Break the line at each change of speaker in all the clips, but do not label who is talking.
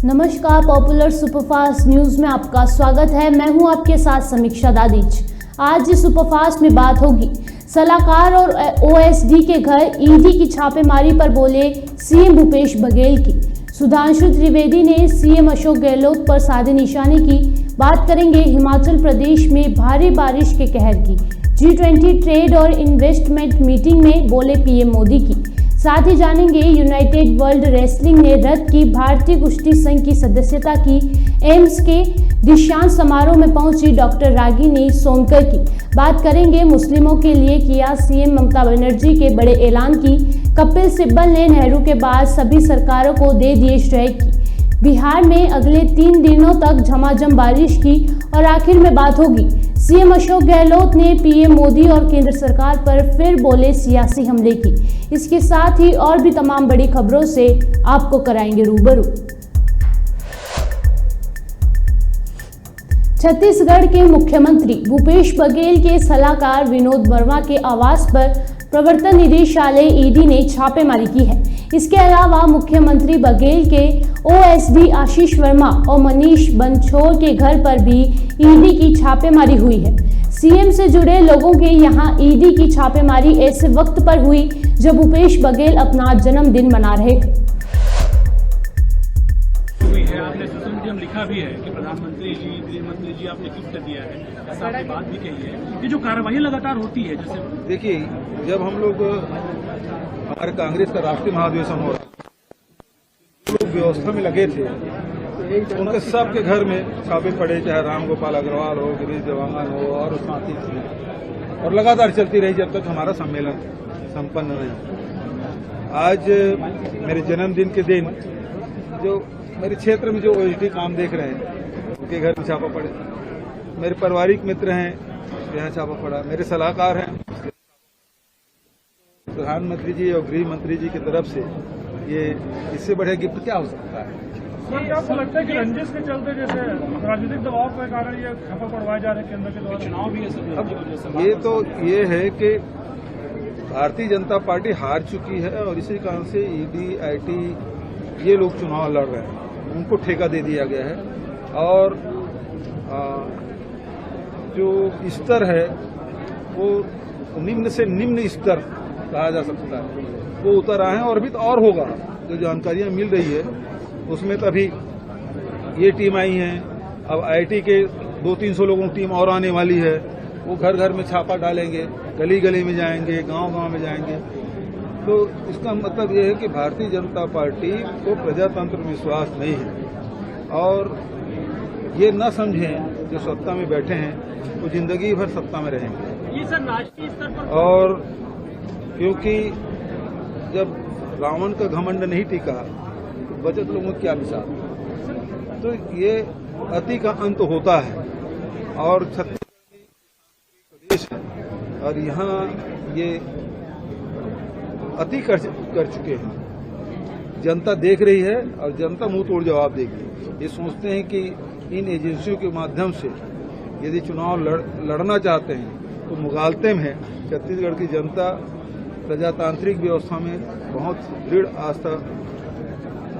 नमस्कार, popular superfast news में आपका स्वागत है। मैं हूं आपके साथ समीक्षा दादीज। आज इस सुपरफास्ट में बात होगी सलाहकार और ओएसडी के घर ईडी की छापेमारी पर बोले सीएम भूपेश बघेल की। सुधांशु त्रिवेदी ने सीएम अशोक गहलोत पर साधे निशाने की। बात करेंगे हिमाचल प्रदेश में भारी बारिश के कहर की। G20 ट्रेड और इन्वेस्टमेंट मीटिंग में बोले पीएम मोदी की। साथ ही जानेंगे यूनाइटेड वर्ल्ड रेसलिंग ने रद्द की भारतीय कुश्ती संघ की सदस्यता की। एम्स के दीक्षांत समारोह में पहुंची डॉक्टर रागिनी सोनकर की। बात करेंगे मुस्लिमों के लिए किया सीएम ममता बनर्जी के बड़े ऐलान की। कपिल सिब्बल ने नेहरू के बाद सभी सरकारों को दे दिए श्रेय की। बिहार में अगले 3 दिनों तक झमाझम बारिश की। और आखिर में बात होगी सीएम अशोक गहलोत ने पीएम मोदी और केंद्र सरकार पर फिर बोले सियासी हमले की। इसके साथ ही और भी तमाम बड़ी खबरों से आपको कराएंगे रूबरू। छत्तीसगढ़ के मुख्यमंत्री भूपेश बघेल के सलाहकार विनोद वर्मा के आवास पर प्रवर्तन निदेशालय ईडी ने छापेमारी की है। इसके अलावा मुख्यमंत्री बघेल के ओएसडी आशीष वर्मा और मनीष बंछोर के घर पर भी ईडी की छापेमारी हुई है। सीएम से जुड़े लोगों के यहां ईडी की छापेमारी ऐसे वक्त पर हुई जब भूपेश बघेल अपना जन्मदिन मना रहे थे।
आपने सोशल मीडिया में लिखा भी है कि प्रधानमंत्री जी, गृह मंत्री जी आपने गिफ्ट दिया है, ऐसा आपने बात भी कही है। ये जो कार्रवाई लगातार होती है, जैसे
देखिए, जब हम लोग हमारे कांग्रेस का राष्ट्रीय महाधिवेशन हो रहा लोग व्यवस्था में लगे थे, उनके सबके घर में छापे पड़े, चाहे राम गोपाल अग्रवाल हो, गिरीश देवांगन हो और साथी थे, और लगातार चलती रही जब तक हमारा सम्मेलन संपन्न नहीं। आज मेरे जन्मदिन के दिन जो मेरे क्षेत्र में जो ओएसडी काम देख रहे हैं उनके घर में छापा पड़े। मेरे पारिवारिक मित्र हैं, यहाँ छापा पड़ा। मेरे सलाहकार हैं, प्रधानमंत्री जी और गृह मंत्री जी की तरफ से ये इससे बड़े गिफ्ट क्या हो सकता है।
सर, क्या आपको लगता है कि रंजिश के चलते जैसे राजनीतिक दबाव के कारण ये छापा पड़वाए जा रहे केंद्र के द्वारा? चुनाव भी है।
ये तो ये है कि भारतीय जनता पार्टी हार चुकी है और इसी कारण से ईडी, आईटी ये लोग चुनाव लड़ रहे हैं, उनको ठेका दे दिया गया है। और जो स्तर है वो निम्न से निम्न स्तर कहा जा सकता है, वो उतर आए हैं। और अभी तो और होगा, जो जानकारियां मिल रही है उसमें तो अभी ये टीम आई है, अब आईटी के 200-300 लोगों की टीम और आने वाली है। वो घर घर में छापा डालेंगे, गली गली में जाएंगे, गांव गांव में जाएंगे। तो इसका मतलब ये है कि भारतीय जनता पार्टी को प्रजातंत्र में विश्वास नहीं है और ये न समझें जो सत्ता में बैठे हैं वो जिंदगी भर सत्ता में रहेंगे।
ये सर राष्ट्रीय स्तर पर,
और क्योंकि जब रावण का घमंड नहीं टिका तो बचत लोगों की क्या मिसाल। तो ये अति का अंत होता है और छत्तीसगढ़ प्रदेश है और यहाँ ये अति कर चुके हैं। जनता देख रही है और जनता मुंह तोड़ जवाब देगी। ये सोचते हैं कि इन एजेंसियों के माध्यम से यदि चुनाव लड़ना चाहते हैं तो मुगालते में छत्तीसगढ़ की जनता प्रजातांत्रिक व्यवस्था में बहुत दृढ़ आस्था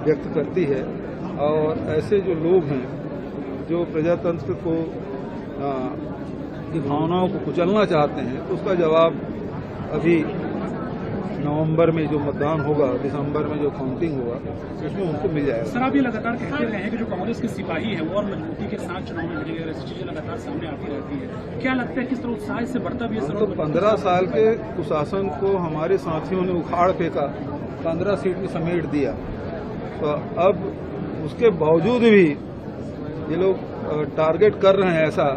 व्यक्त करती है। और ऐसे जो लोग हैं जो प्रजातंत्र को की भावनाओं को कुचलना चाहते हैं, तो उसका जवाब अभी नवंबर में जो मतदान होगा, दिसंबर में जो काउंटिंग होगा, उसमें उनको मिल जाएगा।
सर, आप ये लगातार कहते रहे हैं कि जो कांग्रेस के सिपाही हैं वो और मजबूती के साथ चुनाव में लड़ेंगे, ऐसी चीजें लगातार सामने आती रहती है। क्या लगता है किस तरह उत्साह से बढ़ता भी है?
तो 15 साल के कुशासन को हमारे साथियों ने उखाड़ फेंका, 15 सीट में समेट दिया। तो अब उसके बावजूद भी ये लोग टारगेट कर रहे हैं ऐसा,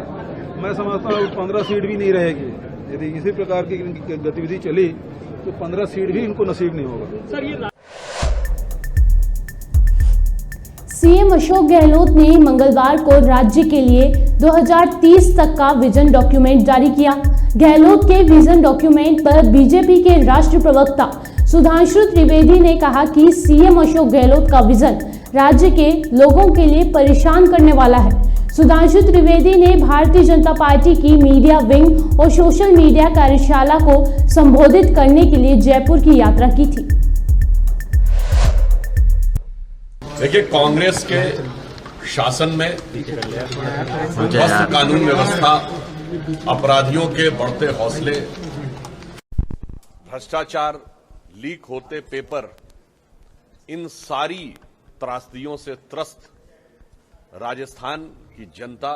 मैं समझता हूँ 15 सीट भी नहीं रहेगी। यदि इसी प्रकार की गतिविधि चली तो 15 सीट भी इनको नसीब नहीं होगा।
सर, ये
सीएम अशोक गहलोत ने मंगलवार को राज्य के लिए 2030 तक का विजन डॉक्यूमेंट जारी किया। गहलोत के विजन डॉक्यूमेंट पर बीजेपी के राष्ट्रीय प्रवक्ता सुधांशु त्रिवेदी ने कहा कि सीएम अशोक गहलोत का विजन राज्य के लोगों के लिए परेशान करने वाला है। सुधांशु त्रिवेदी ने भारतीय जनता पार्टी की मीडिया विंग और सोशल मीडिया कार्यशाला को संबोधित करने के लिए जयपुर की यात्रा की थी।
देखिए, कांग्रेस के शासन में ध्वस्त कानून व्यवस्था, अपराधियों के बढ़ते हौसले, भ्रष्टाचार, लीक होते पेपर, इन सारी त्रासदियों से त्रस्त राजस्थान की जनता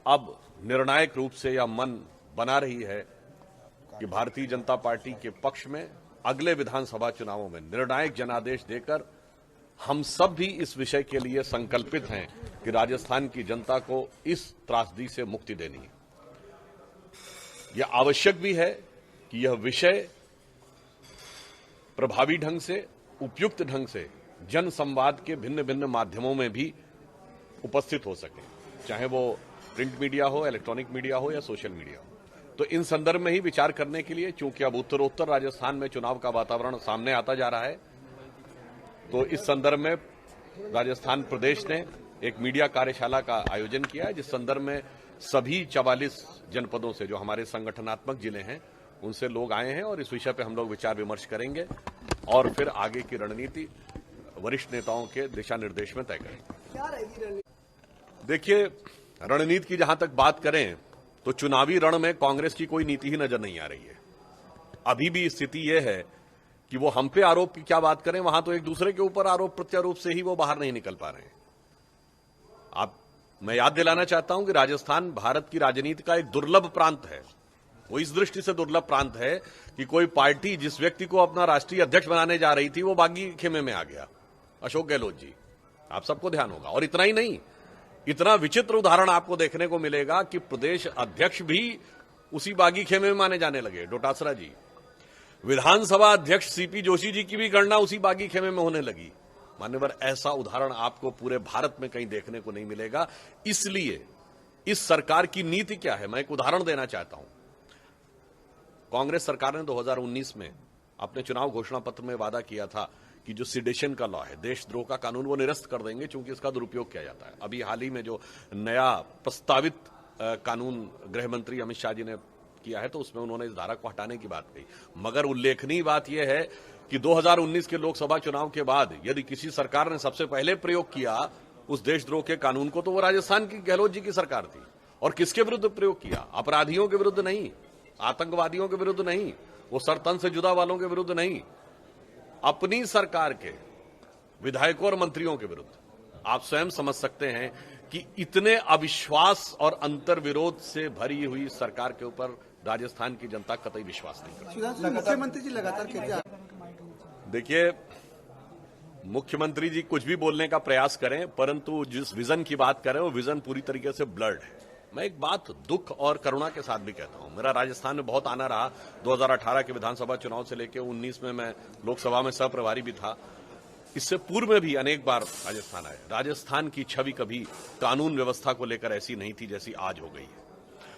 अब निर्णायक रूप से यह मन बना रही है कि भारतीय जनता पार्टी के पक्ष में अगले विधानसभा चुनावों में निर्णायक जनादेश देकर हम सब भी इस विषय के लिए संकल्पित हैं कि राजस्थान की जनता को इस त्रासदी से मुक्ति देनी है। यह आवश्यक भी है कि यह विषय प्रभावी ढंग से, उपयुक्त ढंग से जन संवाद के भिन्न भिन्न माध्यमों में भी उपस्थित हो सके, चाहे वो प्रिंट मीडिया हो, इलेक्ट्रॉनिक मीडिया हो या सोशल मीडिया हो। तो इन संदर्भ में ही विचार करने के लिए, चूंकि अब उत्तरोत्तर राजस्थान में चुनाव का वातावरण सामने आता जा रहा है, तो इस संदर्भ में राजस्थान प्रदेश ने एक मीडिया कार्यशाला का आयोजन किया है, जिस संदर्भ में सभी 44 जनपदों से जो हमारे संगठनात्मक जिले हैं उनसे लोग आए हैं और इस विषय पे हम लोग विचार विमर्श करेंगे और फिर आगे की रणनीति वरिष्ठ नेताओं के दिशा निर्देश में तय करेंगे। देखिए, रणनीति की जहां तक बात करें तो चुनावी रण में कांग्रेस की कोई नीति ही नजर नहीं आ रही है। अभी भी स्थिति यह है कि वो हम पे आरोप की क्या बात करें, वहां तो एक दूसरे के ऊपर आरोप प्रत्यारोप से ही वो बाहर नहीं निकल पा रहे हैं। मैं याद दिलाना चाहता हूं कि राजस्थान भारत की राजनीति का एक दुर्लभ प्रांत है। वो इस दृष्टि से दुर्लभ प्रांत है कि कोई पार्टी जिस व्यक्ति को अपना राष्ट्रीय अध्यक्ष बनाने जा रही थी वो बागी खेमे में आ गया, अशोक गहलोत जी। आप सबको ध्यान होगा। और इतना ही नहीं, इतना विचित्र उदाहरण आपको देखने को मिलेगा कि प्रदेश अध्यक्ष भी उसी बागी खेमे में माने जाने लगे, डोटासरा जी। विधानसभा अध्यक्ष सीपी जोशी जी की भी गणना उसी बागी खेमे में होने लगी। मान्यवर, ऐसा उदाहरण आपको पूरे भारत में कहीं देखने को नहीं मिलेगा। इसलिए इस सरकार की नीति क्या है, मैं एक उदाहरण देना चाहता हूं। कांग्रेस सरकार ने 2019 में अपने चुनाव घोषणा पत्र में वादा किया था कि जो सिडेशन का लॉ है, देशद्रोह का कानून, वो निरस्त कर देंगे क्योंकि इसका दुरुपयोग किया जाता है। अभी हाल ही में जो नया प्रस्तावित कानून गृह मंत्री अमित शाह जी ने किया है तो उसमें उन्होंने इस धारा को हटाने की बात कही। मगर उल्लेखनीय बात यह है कि 2019 के लोकसभा चुनाव के बाद यदि किसी सरकार ने सबसे पहले प्रयोग किया उस देशद्रोह के कानून को, तो वो राजस्थान की गहलोत जी की सरकार थी। और किसके विरुद्ध प्रयोग किया? अपराधियों के विरुद्ध नहीं, आतंकवादियों के विरुद्ध नहीं, वो सरतन से जुदा वालों के विरुद्ध नहीं, अपनी सरकार के विधायकों और मंत्रियों के विरुद्ध। आप स्वयं समझ सकते हैं कि इतने अविश्वास और अंतर्विरोध से भरी हुई सरकार के ऊपर राजस्थान की जनता कतई विश्वास नहीं करती।
मुख्यमंत्री जी लगातार कहते हैं।
देखिए, मुख्यमंत्री जी कुछ भी बोलने का प्रयास करें, परंतु जिस विजन की बात करें वो विजन पूरी तरीके से ब्लर्ड है। मैं एक बात दुख और करुणा के साथ भी कहता हूं, मेरा राजस्थान में बहुत आना रहा। 2018 के विधानसभा चुनाव से लेकर 19 में मैं लोकसभा में सह प्रभारी भी था। इससे पूर्व में भी अनेक बार राजस्थान आए। राजस्थान की छवि कभी कानून व्यवस्था को लेकर ऐसी नहीं थी जैसी आज हो गई है।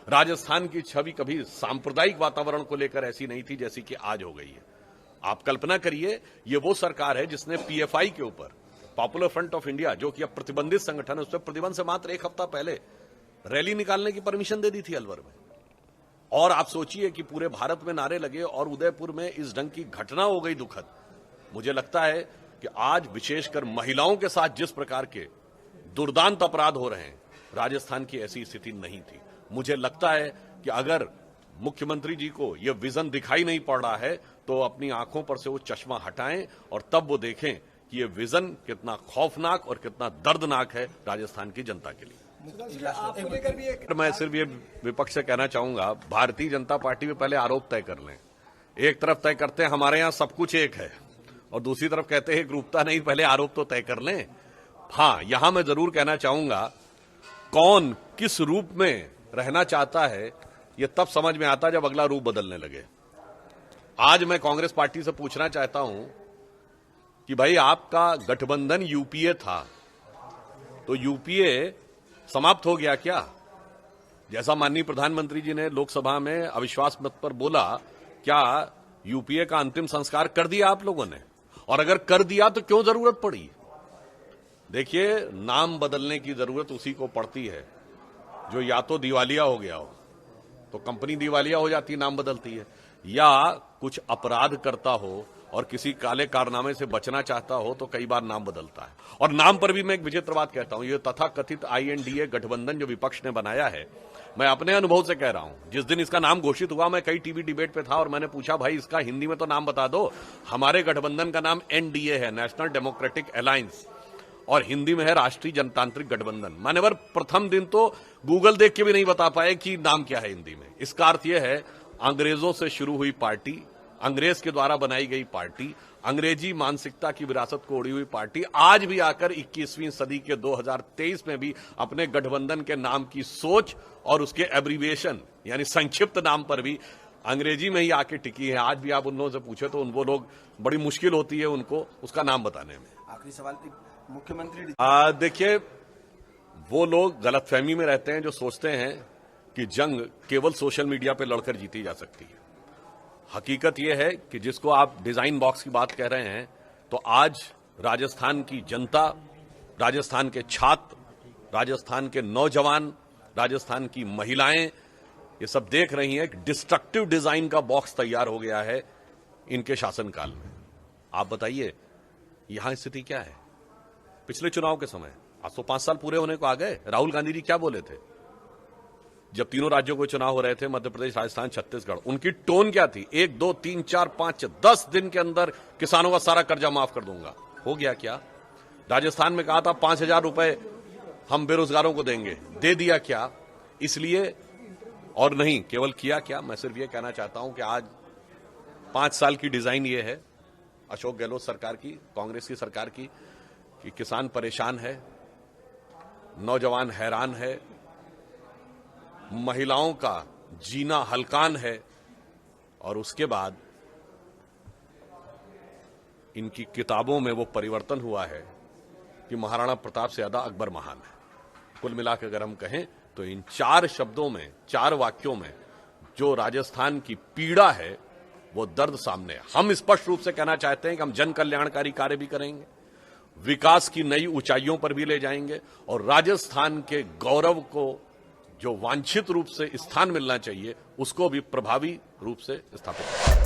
राजस्थान की छवि कभी सांप्रदायिक वातावरण को लेकर ऐसी नहीं थी जैसी कि आज हो गई है। आप कल्पना करिए, ये वो सरकार है जिसने पीएफआई के ऊपर, पॉपुलर फ्रंट ऑफ इंडिया, जो कि अब प्रतिबंधित संगठन है, उस पर प्रतिबंध से मात्र एक हफ्ता पहले रैली निकालने की परमिशन दे दी थी अलवर में। और आप सोचिए कि पूरे भारत में नारे लगे और उदयपुर में इस ढंग की घटना हो गई दुखद। मुझे लगता है कि आज विशेषकर महिलाओं के साथ जिस प्रकार के दुर्दांत अपराध हो रहे हैं, राजस्थान की ऐसी स्थिति नहीं थी। मुझे लगता है कि अगर मुख्यमंत्री जी को यह विजन दिखाई नहीं पड़ रहा है तो अपनी आंखों पर से वो चश्मा हटाएं और तब वो देखें कि यह विजन कितना खौफनाक और कितना दर्दनाक है राजस्थान की जनता के लिए। मैं सिर्फ ये विपक्ष से कहना चाहूंगा, भारतीय जनता पार्टी में पहले आरोप तय कर लें। एक तरफ तय करते हैं हमारे यहां सब कुछ एक है और दूसरी तरफ कहते हैं एकरूपता नहीं, पहले आरोप तो तय कर लें। हां, यहां मैं जरूर कहना चाहूंगा, कौन किस रूप में रहना चाहता है यह तब समझ में आता जब अगला रूप बदलने लगे। आज मैं कांग्रेस पार्टी से पूछना चाहता हूं कि भाई, आपका गठबंधन यूपीए था, तो यूपीए समाप्त हो गया क्या? जैसा माननीय प्रधानमंत्री जी ने लोकसभा में अविश्वास मत पर बोला, क्या यूपीए का अंतिम संस्कार कर दिया आप लोगों ने? और अगर कर दिया तो क्यों जरूरत पड़ी? देखिए, नाम बदलने की जरूरत उसी को पड़ती है जो या तो दिवालिया हो गया हो, तो कंपनी दिवालिया हो जाती है, नाम बदलती है, या कुछ अपराध करता हो और किसी काले कारनामे से बचना चाहता हो तो कई बार नाम बदलता है। और नाम पर भी मैं एक विचित्र बात कहता हूं, ये तथाकथित INDA गठबंधन जो विपक्ष ने बनाया है, मैं अपने अनुभव से कह रहा हूं, जिस दिन इसका नाम घोषित हुआ मैं कई टीवी डिबेट पे था और मैंने पूछा भाई इसका हिंदी में तो नाम बता दो। हमारे गठबंधन का नाम NDA है, नेशनल डेमोक्रेटिक अलायंस, और हिंदी में है राष्ट्रीय जनतांत्रिक गठबंधन। मान्यवर प्रथम दिन तो गूगल देख के भी नहीं बता पाए कि नाम क्या है हिंदी में। इसका अर्थ यह है अंग्रेजों से शुरू हुई पार्टी, अंग्रेज के द्वारा बनाई गई पार्टी, अंग्रेजी मानसिकता की विरासत को ओढ़ी हुई पार्टी आज भी आकर 21वीं सदी के 2023 में भी अपने गठबंधन के नाम की सोच और उसके एब्रीविएशन यानी संक्षिप्त नाम पर भी अंग्रेजी में ही आके टिकी है। आज भी आप उन लोगों से पूछे तो वो लोग बड़ी मुश्किल होती है उनको उसका नाम बताने में।
आखिरी सवाल, मुख्यमंत्री
देखिए, वो लोग गलतफहमी में रहते हैं जो सोचते हैं कि जंग केवल सोशल मीडिया पे लड़कर जीती जा सकती है। हकीकत यह है कि जिसको आप डिजाइन बॉक्स की बात कह रहे हैं, तो आज राजस्थान की जनता, राजस्थान के छात्र, राजस्थान के नौजवान, राजस्थान की महिलाएं ये सब देख रही हैं कि डिस्ट्रक्टिव डिजाइन का बॉक्स तैयार हो गया है इनके शासनकाल में। आप बताइए यहां स्थिति क्या है? पिछले चुनाव के समय आज तो 5 साल पूरे होने को आ गए। राहुल गांधी जी क्या बोले थे जब तीनों राज्यों को चुनाव हो रहे थे, मध्य प्रदेश, राजस्थान, छत्तीसगढ़? उनकी टोन क्या थी? 1 2 3 4 5 10 दिन के अंदर किसानों का सारा कर्जा माफ कर दूंगा। हो गया क्या? राजस्थान में कहा था 5,000 रुपए हम बेरोजगारों को देंगे, दे दिया क्या? इसलिए और नहीं केवल किया क्या, मैं सिर्फ ये कहना चाहता हूं कि आज 5 साल की डिजाइन ये है अशोक गहलोत सरकार की, कांग्रेस की सरकार की, कि किसान परेशान है, नौजवान हैरान है, महिलाओं का जीना हलकान है, और उसके बाद इनकी किताबों में वो परिवर्तन हुआ है कि महाराणा प्रताप से ज्यादा अकबर महान है। कुल मिलाकर अगर हम कहें तो इन 4 शब्दों में, 4 वाक्यों में जो राजस्थान की पीड़ा है वो दर्द सामने है। हम स्पष्ट रूप से कहना चाहते हैं कि हम जन कल्याणकारी कार्य भी करेंगे, विकास की नई ऊंचाइयों पर भी ले जाएंगे, और राजस्थान के गौरव को जो वांछित रूप से स्थान मिलना चाहिए उसको भी प्रभावी रूप से स्थापित करेंगे।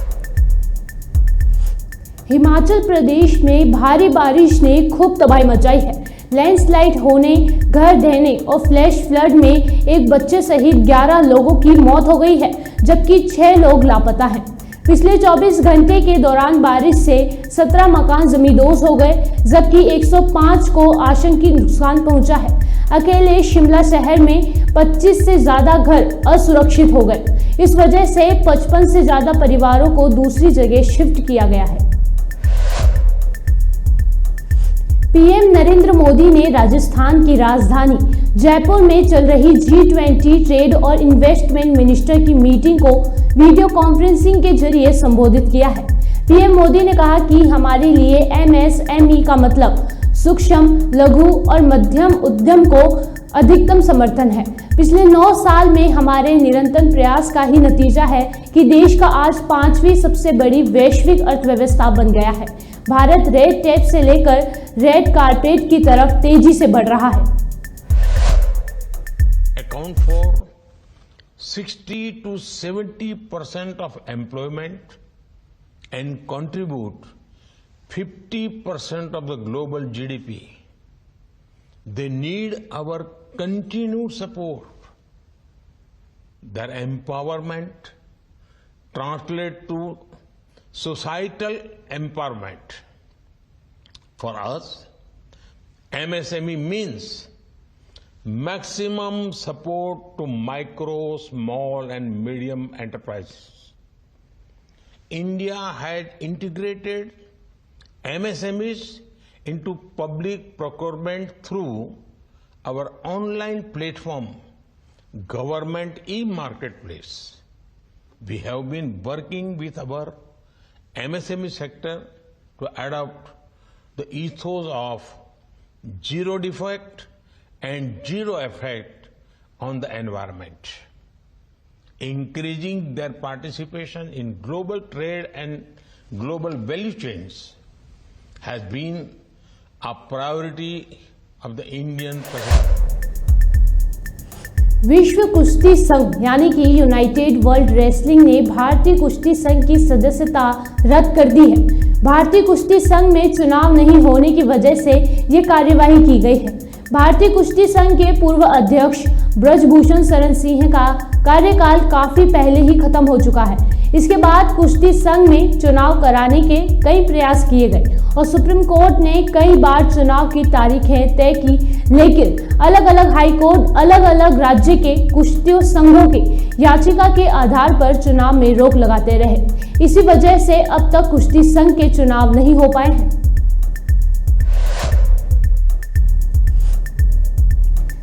हिमाचल प्रदेश में भारी बारिश ने खूब तबाही मचाई है। लैंडस्लाइड होने, घर ढहने और फ्लैश फ्लड में एक बच्चे सहित 11 लोगों की मौत हो गई है, जबकि 6 लोग लापता हैं। पिछले 24 घंटे के दौरान बारिश से 17 मकान जमींदोज हो गए, जबकि 105 को आंशिक नुकसान पहुंचा है। अकेले शिमला शहर में 25 से ज्यादा घर असुरक्षित हो गए। इस वजह से 55 से ज्यादा परिवारों को दूसरी जगह शिफ्ट किया गया है। पीएम नरेंद्र मोदी ने राजस्थान की राजधानी जयपुर में चल रही G20 ट्रेड और इन्वेस्टमेंट मिनिस्टर की मीटिंग को वीडियो कॉन्फ्रेंसिंग के जरिए संबोधित किया है। पीएम मोदी ने कहा कि हमारे लिए MSME का मतलब सूक्ष्म, लघु और मध्यम उद्यम को अधिकतम समर्थन है। पिछले 9 साल में हमारे निरंतर प्रयास का ही नतीजा है कि देश का आज 5वीं सबसे बड़ी वैश्विक अर्थव्यवस्था बन गया है। भारत रेड टेप से लेकर रेड कारपेट की तरफ तेजी से बढ़ रहा है।
Account for 60 to 70% of employment and contribute 50% of the global GDP. They need our continued support. Their empowerment translates to societal empowerment. For us, MSME means maximum support to micro, small and medium enterprises. India had integrated MSMEs into public procurement through our online platform, Government e-Marketplace. We have been working with our MSME sector to adopt the ethos of zero defect and zero effect on the environment. Increasing their participation in global trade and global value chains has been a priority of the Indian President.
विश्व कुश्ती संघ यानी कि United world wrestling ने भारतीय कुश्ती संघ की सदस्यता रद्द कर दी है। भारतीय कुश्ती संघ में चुनाव नहीं होने की वजह से ये कार्यवाही की गई है। भारतीय कुश्ती संघ के पूर्व अध्यक्ष ब्रजभूषण शरण सिंह का कार्यकाल काफी पहले ही खत्म हो चुका है। इसके बाद कुश्ती संघ में चुनाव कराने के कई प्रयास किए गए और सुप्रीम कोर्ट ने कई बार चुनाव की तारीखें तय की, लेकिन अलग अलग हाई कोर्ट अलग अलग राज्य के कुश्ती संघों की याचिका के आधार पर चुनाव में रोक लगाते रहे। इसी वजह से अब तक कुश्ती संघ के चुनाव नहीं हो पाए हैं।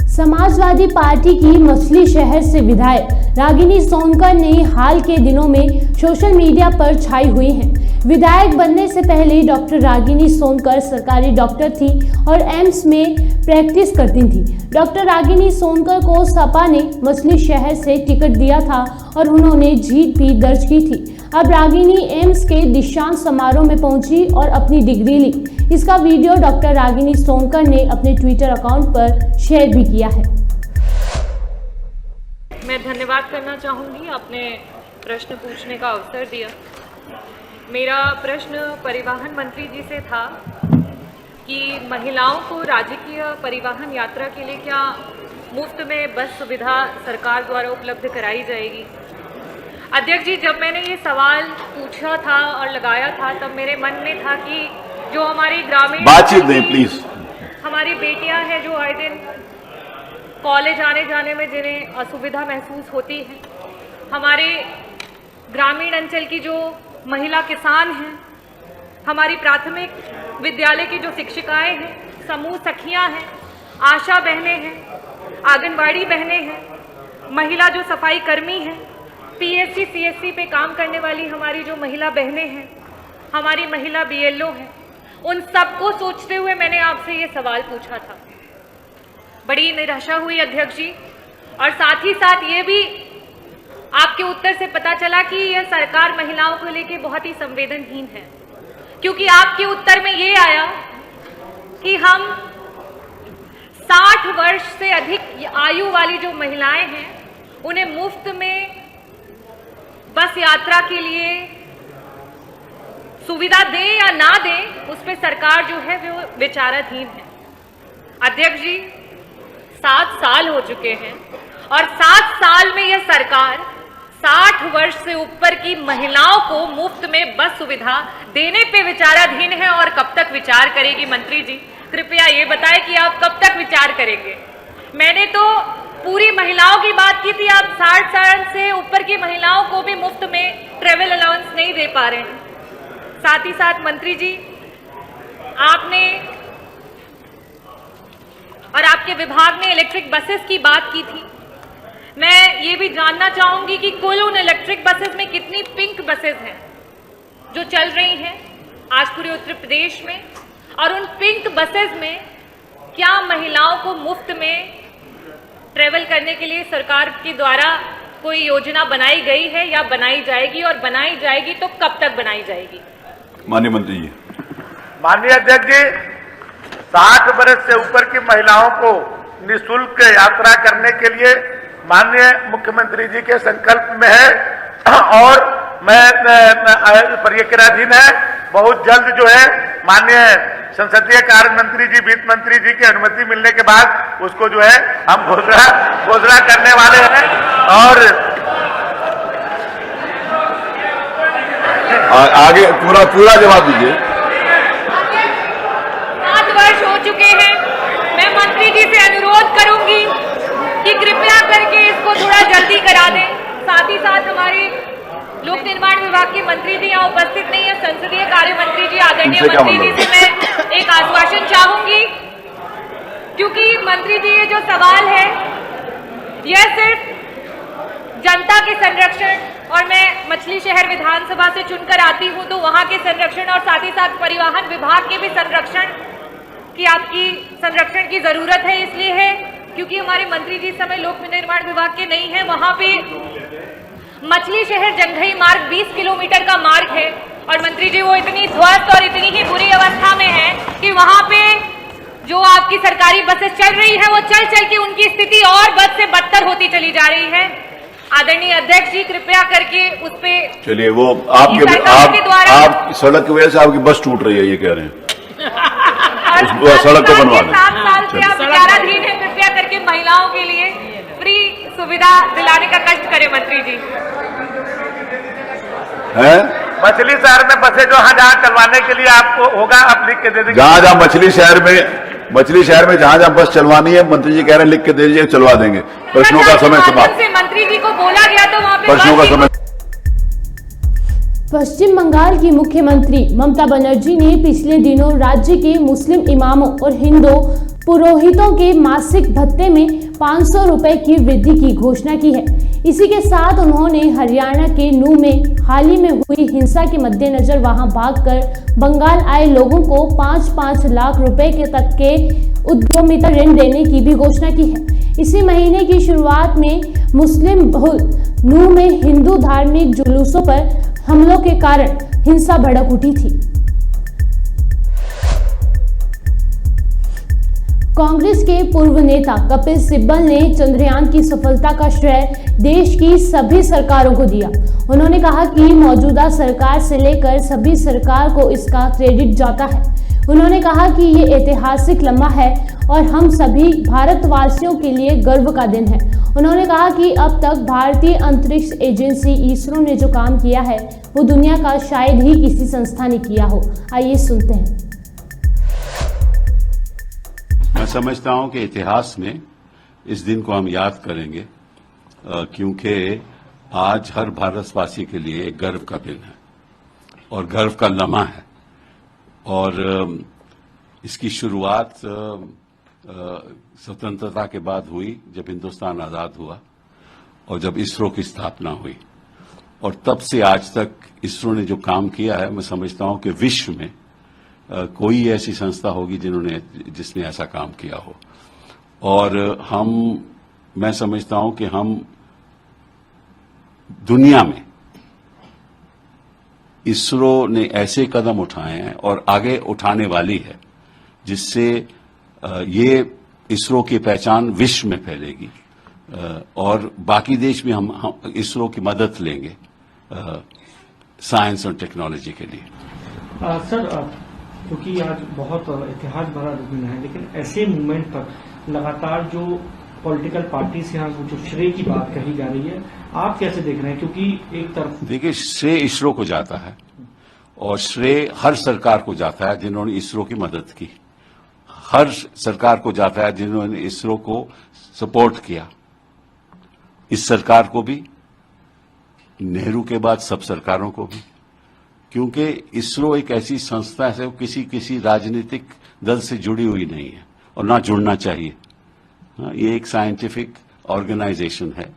समाजवादी पार्टी की मछली शहर से विधायक रागिनी सोनकर ने हाल के दिनों में सोशल मीडिया पर छाई हुई हैं। विधायक बनने से पहले डॉक्टर रागिनी सोनकर सरकारी डॉक्टर थी और एम्स में प्रैक्टिस करती थी। डॉक्टर रागिनी सोनकर को सपा ने मछली शहर से टिकट दिया था और उन्होंने जीत भी दर्ज की थी। अब रागिनी एम्स के दीक्षांत समारोह में पहुंची और अपनी डिग्री ली। इसका वीडियो डॉक्टर रागिनी सोनकर ने अपने ट्विटर अकाउंट पर शेयर भी किया है।
मैं धन्यवाद करना चाहूँगी आपने प्रश्न पूछने का अवसर दिया। मेरा प्रश्न परिवहन मंत्री जी से था कि महिलाओं को राजकीय परिवहन यात्रा के लिए क्या मुफ्त में बस सुविधा सरकार द्वारा उपलब्ध कराई जाएगी। अध्यक्ष जी, जब मैंने ये सवाल पूछा था और लगाया था तब मेरे मन में था कि जो हमारी ग्रामीण
बातचीत नहीं प्लीज,
हमारी बेटियां हैं जो आए दिन कॉलेज आने जाने में जिन्हें असुविधा महसूस होती है, हमारे ग्रामीण अंचल की जो महिला किसान हैं, हमारी प्राथमिक विद्यालय की जो शिक्षिकाएं हैं, समूह सखियां हैं, आशा बहनें हैं, आंगनबाड़ी बहनें हैं, महिला जो सफाई कर्मी हैं, पीएससी सीएससी पे काम करने वाली हमारी जो महिला बहनें हैं, हमारी महिला बीएलओ हैं, उन सबको सोचते हुए मैंने आपसे ये सवाल पूछा था। बड़ी निराशा हुई अध्यक्ष जी, और साथ ही साथ ये भी आपके उत्तर से पता चला कि यह सरकार महिलाओं को लेकर बहुत ही संवेदनहीन है, क्योंकि आपके उत्तर में ये आया कि हम 60 वर्ष से अधिक आयु वाली जो महिलाएं हैं उन्हें मुफ्त में बस यात्रा के लिए सुविधा दें या ना दें, उस पर सरकार जो है वो विचाराधीन है। अध्यक्ष जी, 7 साल हो चुके हैं और 7 साल में यह सरकार 60 वर्ष से ऊपर की महिलाओं को मुफ्त में बस सुविधा देने पे विचाराधीन है और कब तक विचार करेगी। मंत्री जी, कृपया ये बताएं कि आप कब तक विचार करेंगे। मैंने तो पूरी महिलाओं की बात की थी, आप 60 साल से ऊपर की महिलाओं को भी मुफ्त में ट्रेवल अलाउंस नहीं दे पा रहे हैं। साथ ही साथ मंत्री जी, आपने और आपके विभाग ने इलेक्ट्रिक बसेस की बात की थी। मैं ये भी जानना चाहूंगी कि कुल उन इलेक्ट्रिक बसेस में कितनी पिंक बसेस हैं जो चल रही हैं आज पूरे उत्तर प्रदेश में, और उन पिंक बसेस में क्या महिलाओं को मुफ्त में ट्रेवल करने के लिए सरकार के द्वारा कोई योजना बनाई गई है या बनाई जाएगी, और बनाई जाएगी तो कब तक बनाई जाएगी।
माननीय मंत्री जी।
माननीय अध्यक्ष जी, 60 वर्ष से ऊपर की महिलाओं को निःशुल्क यात्रा करने के लिए माननीय मुख्यमंत्री जी के संकल्प में है और मैं प्रक्रियाधीन है। बहुत जल्द जो है माननीय संसदीय कार्य मंत्री जी, वित्त मंत्री जी की अनुमति मिलने के बाद उसको जो है हम घोषणा करने वाले हैं। और
आगे पूरा जवाब दीजिए।
7 वर्ष हो चुके हैं। मैं मंत्री जी से अनुरोध करूंगी कि कृपया करके इसको थोड़ा जल्दी करा दें। साथ ही साथ हमारे लोक निर्माण विभाग के मंत्री जी यहाँ उपस्थित नहीं है, संसदीय कार्य मंत्री जी, आदरणीय मंत्री जी से मैं एक आश्वासन चाहूंगी, क्योंकि मंत्री जी ये जो सवाल है यह सिर्फ जनता के संरक्षण, और मैं मछली शहर विधानसभा से चुनकर आती हूं तो वहां के संरक्षण और साथ ही साथ परिवहन विभाग के भी संरक्षण की आपकी संरक्षण की जरूरत है। इसलिए है क्योंकि हमारे मंत्री जी समय लोक निर्माण विभाग के नहीं है। वहां पे मछली शहर जंघई मार्ग 20 किलोमीटर का मार्ग है और मंत्री जी वो इतनी ध्वस्त और इतनी ही बुरी अवस्था में है कि वहां पे जो आपकी सरकारी बसें चल रही है वो चल चल के उनकी स्थिति और बद से बदतर होती चली जा रही है। आदरणीय अध्यक्ष जी कृपया करके उस पे
चलिए वो
सरकार के द्वारा
आप सड़क की वजह से आपकी बस टूट रही है ये कह रहे हैं, उस सड़क को बनवा दें।
7 साल से आप विचाराधीन है, कृपया करके महिलाओं के लिए फ्री सुविधा दिलाने का कष्ट करें मंत्री जी।
है
मछली शहर में बसें जो जहाँ चलवाने के लिए आपको होगा, आप लिख के दे देंगे।
जहां मछली शहर में जहां बस चलवानी है, मंत्री जी कह रहे हैं लिख के दे दीजिए, चलवा देंगे। प्रश्नों का समय समाप्त।
से मंत्री जी को बोला गया तो वहाँ पे
प्रश्नों का समय।
पश्चिम बंगाल की मुख्यमंत्री ममता बनर्जी ने पिछले दिनों राज्य के मुस्लिम इमामों और हिंदू पुरोहितों के मासिक भत्ते में 500 रुपए की वृद्धि की घोषणा की है। इसी के साथ उन्होंने हरियाणा के नूह में हाल ही में हुई हिंसा के मद्देनजर वहां भागकर बंगाल आए लोगों को 5-5 लाख रुपए के तक के उद्यमिता ऋण देने की भी घोषणा की है। इसी महीने की शुरुआत में मुस्लिम बहुल नूह में हिंदू धार्मिक जुलूसों पर हमलों के कारण हिंसा भड़क उठी थी। कांग्रेस के पूर्व नेता कपिल सिब्बल ने चंद्रयान की सफलता का श्रेय देश की सभी सरकारों को दिया। उन्होंने कहा कि मौजूदा सरकार से लेकर सभी सरकार को इसका क्रेडिट जाता है। उन्होंने कहा कि ये ऐतिहासिक लम्हा है और हम सभी भारतवासियों के लिए गर्व का दिन है। उन्होंने कहा कि अब तक भारतीय अंतरिक्ष एजेंसी इसरो ने जो काम किया है वो दुनिया का शायद ही किसी संस्था ने किया हो। आइए सुनते हैं।
मैं समझता हूं कि इतिहास में इस दिन को हम याद करेंगे क्योंकि आज हर भारतवासी के लिए एक गर्व का दिन है और गर्व का लम्हा है। और इसकी शुरुआत स्वतंत्रता के बाद हुई जब हिंदुस्तान आज़ाद हुआ और जब इसरो की स्थापना हुई, और तब से आज तक इसरो ने जो काम किया है, मैं समझता हूं कि विश्व में कोई ऐसी संस्था होगी जिसने ऐसा काम किया हो। और मैं समझता हूं कि हम दुनिया में इसरो ने ऐसे कदम उठाए हैं और आगे उठाने वाली है जिससे ये इसरो की पहचान विश्व में फैलेगी और बाकी देश भी हम इसरो की मदद लेंगे साइंस और टेक्नोलॉजी के लिए।
सर, क्योंकि आज बहुत इतिहास भरा दिन है, लेकिन ऐसे मूवमेंट पर लगातार जो पॉलिटिकल पार्टी से यहाँ जो श्रेय की बात कही जा रही है, आप कैसे देख रहे हैं? क्योंकि एक तरफ
देखिए, श्रेय इसरो को जाता है और श्रेय हर सरकार को जाता है जिन्होंने इसरो की मदद की, हर सरकार को जाता है जिन्होंने इसरो को सपोर्ट किया। इस सरकार को भी, नेहरू के बाद सब सरकारों को भी, क्योंकि इसरो एक ऐसी संस्था है वो किसी राजनीतिक दल से जुड़ी हुई नहीं है और ना जुड़ना चाहिए। ये एक साइंटिफिक ऑर्गेनाइजेशन है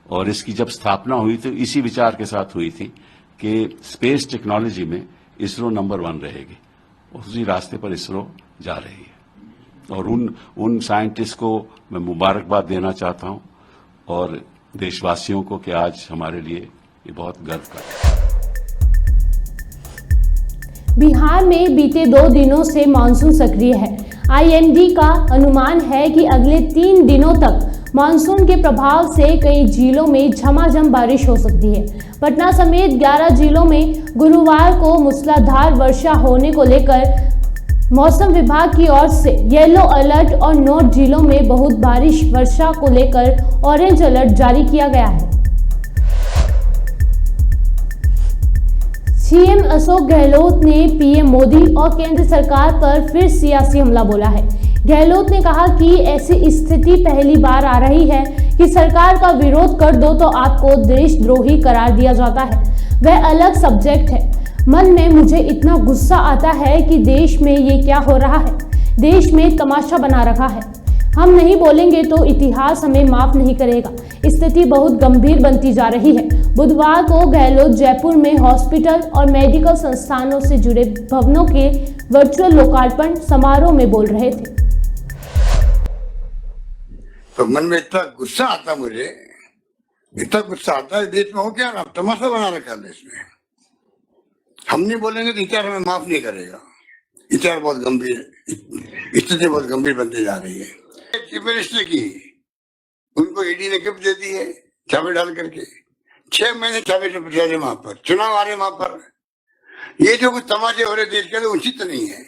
और इसकी जब स्थापना हुई तो इसी विचार के साथ हुई थी कि स्पेस टेक्नोलॉजी में इसरो नंबर 1 रहेगी। उसी रास्ते पर इसरो जा रही है और उन साइंटिस्ट को मैं मुबारकबाद देना चाहता हूं और देशवासियों को कि आज हमारे लिए ये बहुत गर्व का है।
बिहार में बीते 2 दिनों से मानसून सक्रिय है। आईएमडी का अनुमान है कि अगले 3 दिनों तक मानसून के प्रभाव से कई जिलों में झमाझम बारिश हो सकती है। पटना समेत 11 जिलों में गुरुवार को मूसलाधार वर्षा होने को लेकर मौसम विभाग की ओर से येलो अलर्ट और 9 जिलों में बहुत बारिश वर्षा को लेकर ऑरेंज अलर्ट जारी किया गया है। सीएम अशोक गहलोत ने पीएम मोदी और केंद्र सरकार पर फिर सियासी हमला बोला है। गहलोत ने कहा कि ऐसी स्थिति पहली बार आ रही है कि सरकार का विरोध कर दो तो आपको देशद्रोही करार दिया जाता है। वह अलग सब्जेक्ट है। मन में मुझे इतना गुस्सा आता है कि देश में ये क्या हो रहा है, देश में तमाशा बना रखा है। हम नहीं बोलेंगे तो इतिहास हमें माफ नहीं करेगा। स्थिति बहुत गंभीर बनती जा रही है। बुधवार को गहलोत जयपुर में हॉस्पिटल और मेडिकल संस्थानों से जुड़े भवनों के वर्चुअल लोकार्पण समारोह में बोल रहे थे।
तो मन में इतना गुस्सा आता, मुझे इतना गुस्सा आता है, देश में हो क्या ना तमाशा बना रखा है देश में। हम नहीं बोलेंगे तो इतिहास हमें माफ नहीं करेगा। इतिहास बहुत गंभीर, स्थिति बहुत गंभीर बनती जा रही है। चीफ मिनिस्टर की उनको ईडी ने गिफ्ट दे दी है, चाबी डाल करके 6 महीने चाबी बिछा दे वहां पर, चुनाव आ रहे वहां पर। ये जो कुछ तमाशे हो रहे देश के, तो उचित नहीं है।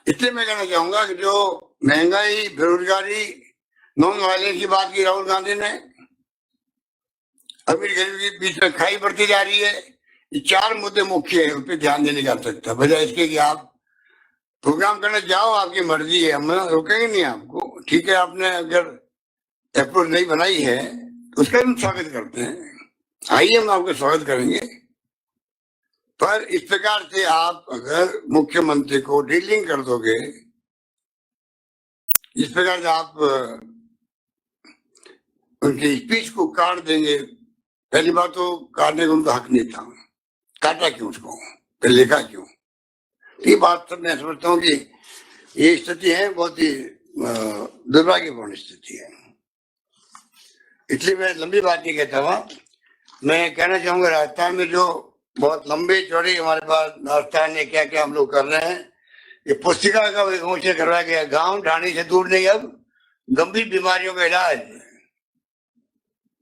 इसलिए मैं कहना चाहूंगा कि जो महंगाई, बेरोजगारी, नॉन वायलेंस की बात की राहुल गांधी ने, अमीर गरीब के बीच में खाई बढ़ती जा रही है, ये 4 मुद्दे मुख्य है, उस पर ध्यान देने की आवश्यकता। बजाय इसके कि आप प्रोग्राम करने जाओ, आपकी मर्जी है, हम रोकेंगे नहीं आपको। ठीक है, आपने अगर अप्रोच नहीं बनाई है तो उसका हम स्वागत करते हैं, आइए हम आपका स्वागत करेंगे। पर इस प्रकार से आप अगर मुख्यमंत्री को डीलिंग कर दोगे, इस प्रकार से आप उनकी स्पीच को काट देंगे, पहली बात तो काटने का उनका हक नहीं था, काटा क्यों उसको, फिर लिखा क्यों? ये बात सब मैं समझता हूँ कि ये स्थिति है, बहुत ही दुर्भाग्यपूर्ण स्थिति है। इसलिए मैं लंबी बात नहीं कहता हुआ, मैं कहना चाहूंगा राजस्थान में जो बहुत लंबे चौड़े हमारे पास राजस्थान में क्या क्या हम लोग कर रहे हैं, ये पुस्तिका का विमोचन करवाया गया। गांव ढाणी से दूर नहीं, अब गंभीर बीमारियों का इलाज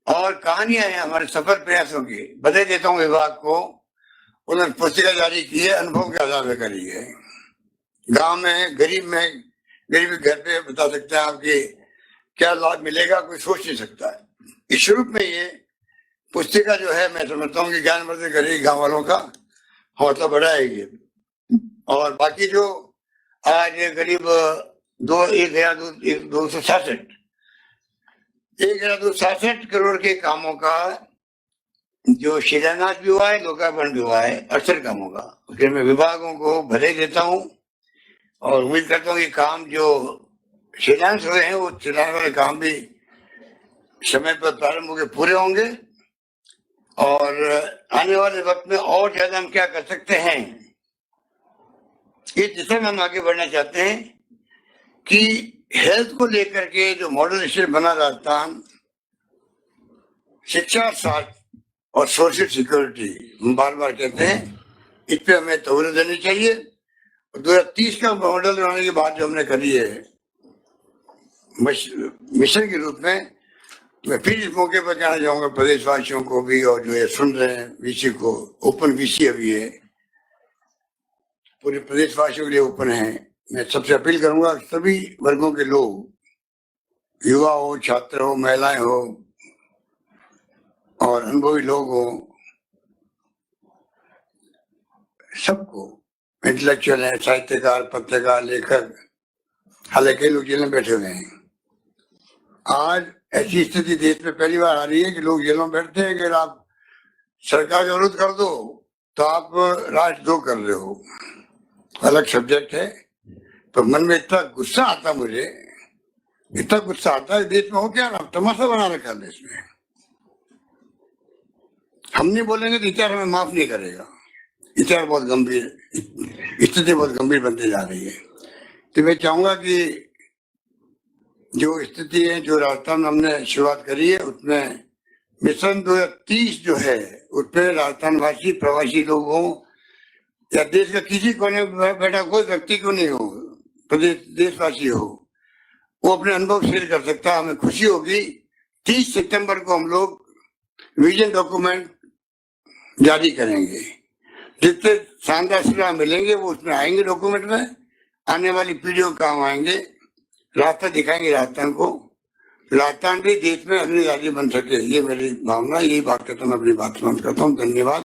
और कहानियां हैं हमारे सफल प्रयासों की। बता देता हूँ विभाग को, उन्होंने पुस्तिका जारी की है, अनुभव के आधार पर करी है। गांव में गरीब घर पे बता सकते हैं आपके क्या लाभ मिलेगा, कोई सोच नहीं सकता है। इस शुरू में ये पुस्तिका जो है, मैं समझता हूँ कि ज्ञानवर्धन करेगी गाँव वालों का हौसला बढ़ाएगी। और बाकी जो आज करीब 1,266 करोड़ के कामों का जो शिलान्यास भी हुआ है, लोकार्पण भी हुआ है, 68 कामों का, उसके मैं विभागों को बधाई देता हूँ और उम्मीद करता हूँ कि काम जो शिलान्यास हुए हैं, वो शिलान्यास वाले काम भी समय पर प्रारंभ होकर पूरे होंगे। और आने वाले वक्त में और ज्यादा हम क्या कर सकते हैं, इस दिशा में हम आगे बढ़ना चाहते हैं कि हेल्थ को लेकर के जो मॉडल स्टेट बना राजस्थान, शिक्षा, स्वास्थ्य और सोशल सिक्योरिटी, हम बार बार कहते हैं, इस पे हमें तवज्जो देनी चाहिए। 2030 का मॉडल बनाने की बात जो हमने करी है मिशन के रूप में, मैं फिर इस मौके पर कहना चाहूंगा प्रदेशवासियों को भी और जो ये सुन रहे हैं वीसी को, ओपन वीसी अभी है, पूरे प्रदेशवासियों के लिए ओपन है। मैं सबसे अपील करूंगा सभी वर्गों के लोग, युवा हो, छात्र हो, महिलाएं हो और अनुभवी लोग हो, सबको, इंटेलेक्चुअल है, साहित्यकार, पत्रकार, लेखक, हालांकि लोग जेल में बैठे हुए हैं। आज ऐसी स्थिति देश में पहली बार आ रही है कि लोग जेलों में बैठते हैं। अगर आप सरकार का विरोध कर दो तो आप राजद्रोह कर रहे हो, अलग सब्जेक्ट है। तो मन में इतना गुस्सा आता, मुझे इतना गुस्सा आता है, देश में हो क्या ना, तमाशा बना रखा है देश में। हम नहीं बोलेंगे तो इतिहास हमें माफ नहीं करेगा। इतिहास बहुत गंभीर, स्थिति बहुत गंभीर बनती जा रही है। तो मैं चाहूंगा कि जो स्थिति है, जो राजस्थान में हमने शुरुआत करी है, उसमें मिशन 2030 जो है, उसमें राजस्थान वासी, प्रवासी लोग हो या देश का किसी कोने में बैठा कोई व्यक्ति क्यों नहीं हो, देशवासी हो, वो अपने अनुभव शेयर कर सकता है। हमें खुशी होगी 30 सितंबर को हम लोग विजन डॉक्यूमेंट जारी करेंगे। जितने शानदार सुझाव मिलेंगे वो उसमें आएंगे, डॉक्यूमेंट में आने वाली पीढ़ियों को काम आएंगे, रास्ता दिखाएंगे राजस्थान को। राजस्थान भी देश में अग्नि राज्य बन सके, ये मेरी भावना, यही बात करता हूँ, अपनी बात समाप्त करता हूँ। धन्यवाद।